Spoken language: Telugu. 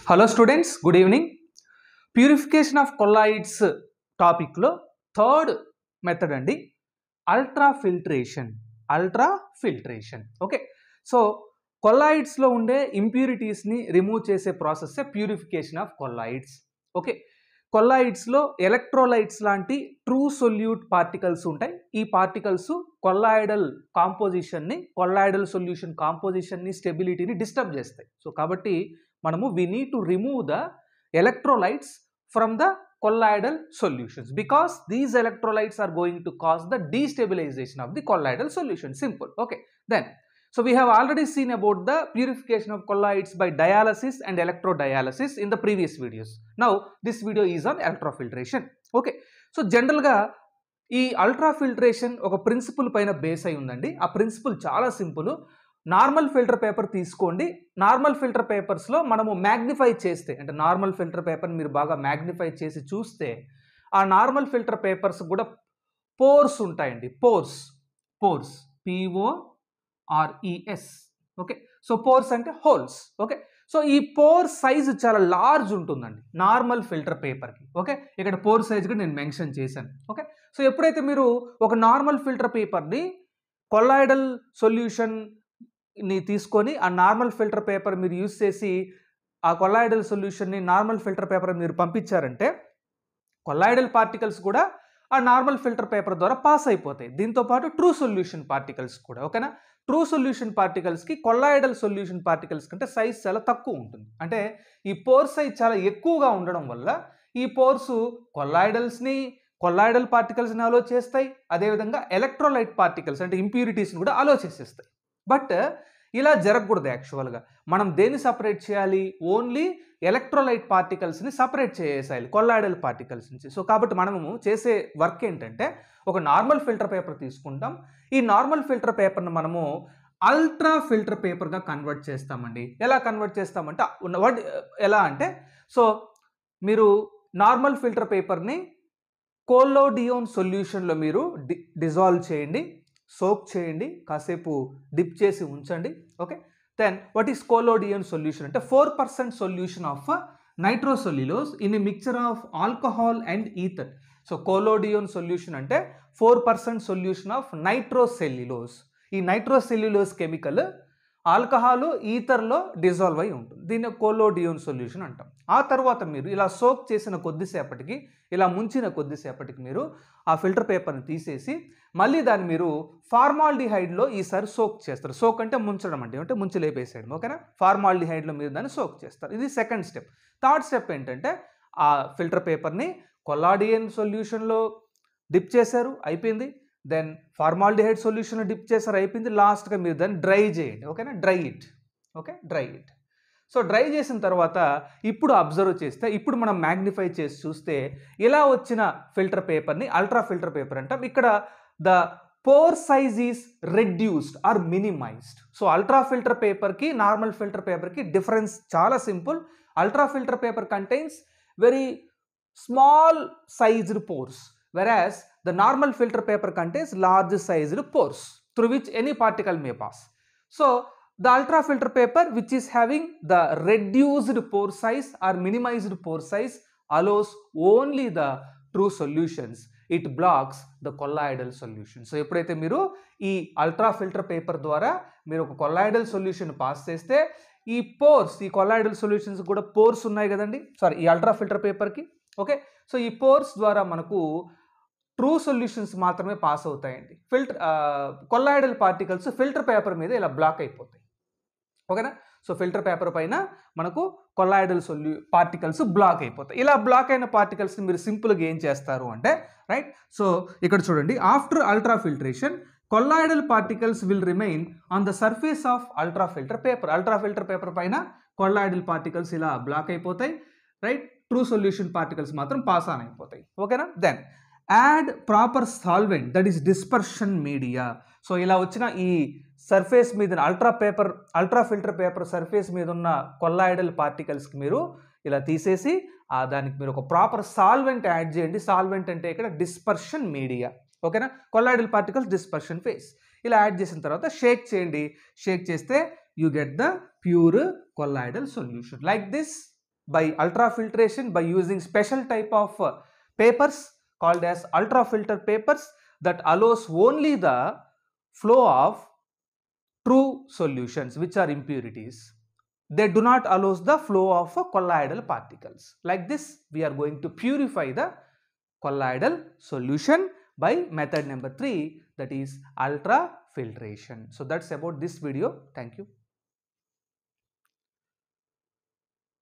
Hello students, good evening. Purification of colloids టాపిక్లో థర్డ్ మెథడ్ అండి అల్ట్రా ఫిల్ట్రేషన్. ఓకే, సో కొల్లాయిడ్స్లో ఉండే ఇంప్యూరిటీస్ని రిమూవ్ చేసే ప్రాసెస్సే ప్యూరిఫికేషన్ ఆఫ్ కొల్లాయిడ్స్. ఓకే, కొల్లాయిడ్స్లో ఎలక్ట్రోలైట్స్ లాంటి ట్రూ సొల్యూట్ పార్టికల్స్ ఉంటాయి. ఈ పార్టికల్స్ కొల్లాయిడల్ సొల్యూషన్ కాంపోజిషన్ని స్టెబిలిటీని డిస్టర్బ్ చేస్తాయి. సో కాబట్టి మనము we need to remove the electrolytes from the colloidal solutions because these electrolytes are going to cause the destabilization of the colloidal solution. Simple. Okay, then so we have already seen about the purification of colloids by dialysis and electrodialysis in the previous videos. Now this video is on ultrafiltration. Okay, so general ga ఈ అల్ట్రాఫిల్ట్రేషన్ ఒక ప్రిన్సిపల్ పైన బేస్ అయి ఉందండి. ఆ ప్రిన్సిపల్ చాలా సింపుల్. నార్మల్ ఫిల్టర్ పేపర్ తీసుకోండి. నార్మల్ ఫిల్టర్ పేపర్స్లో మనము మ్యాగ్నిఫై చేస్తే, అంటే నార్మల్ ఫిల్టర్ పేపర్ని మీరు బాగా మ్యాగ్నిఫై చేసి చూస్తే ఆ నార్మల్ ఫిల్టర్ పేపర్స్ కూడా పోర్స్ ఉంటాయండి. Pores PORES. Okay, so pores అంటే హోల్స్. ఓకే, సో ఈ పోర్ సైజు చాలా లార్జ్ ఉంటుందండి నార్మల్ ఫిల్టర్ పేపర్కి. ఓకే, ఇక్కడ పోర్ సైజ్ కూడా నేను మెన్షన్ చేశాను. ఓకే, సో ఎప్పుడైతే మీరు ఒక నార్మల్ ఫిల్టర్ పేపర్ని కొల్లాయిడల్ సొల్యూషన్ని తీసుకొని ఆ నార్మల్ ఫిల్టర్ పేపర్ మీరు యూజ్ చేసి ఆ కొల్లాయిడల్ సొల్యూషన్ని నార్మల్ ఫిల్టర్ పేపర్ మీరు పంపించారంటే కొల్లాయిడల్ పార్టికల్స్ కూడా ఆ నార్మల్ ఫిల్టర్ పేపర్ ద్వారా పాస్ అయిపోతాయి. దీంతోపాటు ట్రూ సొల్యూషన్ పార్టికల్స్ కూడా. ఓకేనా, ట్రూ సొల్యూషన్ పార్టికల్స్కి కొల్లాయిడల్ సొల్యూషన్ పార్టికల్స్ కంటే సైజ్ చాలా తక్కువ ఉంటుంది. అంటే ఈ పోర్ సైజ్ చాలా ఎక్కువగా ఉండడం వల్ల ఈ పోర్సు కొల్లాయిడల్ పార్టికల్స్ని అలో చేస్తాయి. అదేవిధంగా ఎలక్ట్రోలైట్ పార్టికల్స్ అంటే ఇంప్యూరిటీస్ని కూడా అలో చేసేస్తాయి. బట్ ఇలా జరగకూడదు. యాక్చువల్గా మనం దేన్ని సపరేట్ చేయాలి? ఓన్లీ ఎలక్ట్రోలైట్ పార్టికల్స్ని సపరేట్ చేసేయాలి కొల్లాయిడల్ పార్టికల్స్ నుంచి. సో కాబట్టి మనము చేసే వర్క్ ఏంటంటే ఒక నార్మల్ ఫిల్టర్ పేపర్ తీసుకుంటాం. ఈ నార్మల్ ఫిల్టర్ పేపర్ను మనము అల్ట్రా ఫిల్టర్ పేపర్గా కన్వర్ట్ చేస్తామండి. ఎలా కన్వర్ట్ చేస్తామంటే ఎలా అంటే, సో మీరు నార్మల్ ఫిల్టర్ పేపర్ని కోలోడియోన్ సొల్యూషన్లో మీరు డిజాల్వ్ చేయండి, సోక్ చేయండి, కాసేపు డిప్ చేసి ఉంచండి. Okay, then what is collodion solution అంటే 4% solution of nitrocellulose in a mixture of alcohol and ether. So collodion solution అంటే 4% సొల్యూషన్ ఆఫ్ నైట్రోసెల్యులోజ్. ఈ నైట్రోసెల్యులోజ్ కెమికల్ ఆల్కహాల్ ఈథర్లో డిజాల్వ్ అయి ఉంటుంది. దీన్ని కోలోడియోన్ సొల్యూషన్ అంటాం. ఆ తర్వాత మీరు ఇలా సోక్ చేసిన కొద్దిసేపటికి, ఇలా ముంచిన కొద్దిసేపటికి మీరు ఆ ఫిల్టర్ పేపర్ని తీసేసి మళ్ళీ దాన్ని మీరు ఫార్మాల్డిహైడ్లో ఈసారి సోక్ చేస్తారు. సోక్ అంటే ముంచడం అండి, అంటే ముంచి లేపేసేయడం. ఓకేనా, ఫార్మాల్డిహైడ్లో మీరు దాన్ని సోక్ చేస్తారు. ఇది సెకండ్ స్టెప్. థర్డ్ స్టెప్ ఏంటంటే ఆ ఫిల్టర్ పేపర్ని కొల్లాడియన్ సొల్యూషన్లో డిప్ చేశారు, అయిపోయింది. దెన్ ఫార్మాల్డిహైడ్ సొల్యూషన్లో డిప్ చేశారు, అయిపోయింది. లాస్ట్గా మీరు దాన్ని డ్రై చేయండి. ఓకేనా, డ్రై ఇట్. సో డ్రై చేసిన తర్వాత ఇప్పుడు అబ్జర్వ్ చేస్తే, ఇప్పుడు మనం మ్యాగ్నిఫై చేసి చూస్తే ఇలా వచ్చిన ఫిల్టర్ పేపర్ని అల్ట్రా ఫిల్టర్ పేపర్ అంటాం. ఇక్కడ the pore size is reduced or minimized. So ultra filter పేపర్కి నార్మల్ ఫిల్టర్ పేపర్కి డిఫరెన్స్ చాలా simple. Ultra filter paper contains very small sized pores, whereas the normal filter paper contains large sized pores through which any particle may pass. So the ultra filter paper, which is having the reduced pore size or minimized pore size, allows only the true solutions. It blocks the colloidal solution. So ఎప్పుడైతే మీరు ఈ అల్ట్రా ఫిల్టర్ పేపర్ ద్వారా మీరు ఒక కొల్లాయిడల్ సొల్యూషన్ పాస్ చేస్తే ఈ పోర్స్, ఈ కొల్లాయిడల్ సొల్యూషన్స్ కూడా పోర్స్ ఉన్నాయి కదండి, సారీ ఈ అల్ట్రా ఫిల్టర్ పేపర్కి. ఓకే, సో ఈ పోర్స్ ద్వారా మనకు ట్రూ సొల్యూషన్స్ మాత్రమే పాస్ అవుతాయండి. కొల్లాయిడల్ పార్టికల్స్ ఫిల్టర్ పేపర్ మీద ఇలా బ్లాక్ అయిపోతాయి. ఓకేనా, సో ఫిల్టర్ పేపర్ పైన మనకు కొల్లాయిడల్ పార్టికల్స్ బ్లాక్ అయిపోతాయి. ఇలా బ్లాక్ అయిన పార్టికల్స్ని మీరు సింపుల్గా ఏం చేస్తారు అంటే, రైట్, సో ఇక్కడ చూడండి, after ultra filtration colloidal particles will remain on the surface of ultra filter paper. Ultra filter paper పైన కొల్లాయిడల్ పార్టికల్స్ ఇలా బ్లాక్ అయిపోతాయి, రైట్. ట్రూ సొల్యూషన్ పార్టికల్స్ మాత్రం పాస్ ఆన్ అయిపోతాయి. ఓకేనా, then add proper solvent, that is dispersion media. So ఇలా వచ్చిన ఈ సర్ఫేస్ మీద అల్ట్రా ఫిల్టర్ పేపర్ సర్ఫేస్ మీద ఉన్న కొల్లాయిడల్ పార్టికల్స్కి మీరు ఇలా తీసేసి దానికి మీరు ఒక ప్రాపర్ సాల్వెంట్ యాడ్ చేయండి. సాల్వెంట్ అంటే ఇక్కడ డిస్పర్షన్ మీడియా. ఓకేనా, కొల్లాయిడల్ పార్టికల్స్ డిస్పర్షన్ ఫేస్. ఇలా యాడ్ చేసిన తర్వాత షేక్ చేయండి. షేక్ చేస్తే you get the pure colloidal solution like this. by ultrafiltration by using special type of papers called as ultrafilter papers that allows only the flow of true solutions which are impurities. They do not allow the flow of colloidal particles. Like this, we are going to purify the colloidal solution by method number 3, that is ultrafiltration. So that's about this video. Thank you.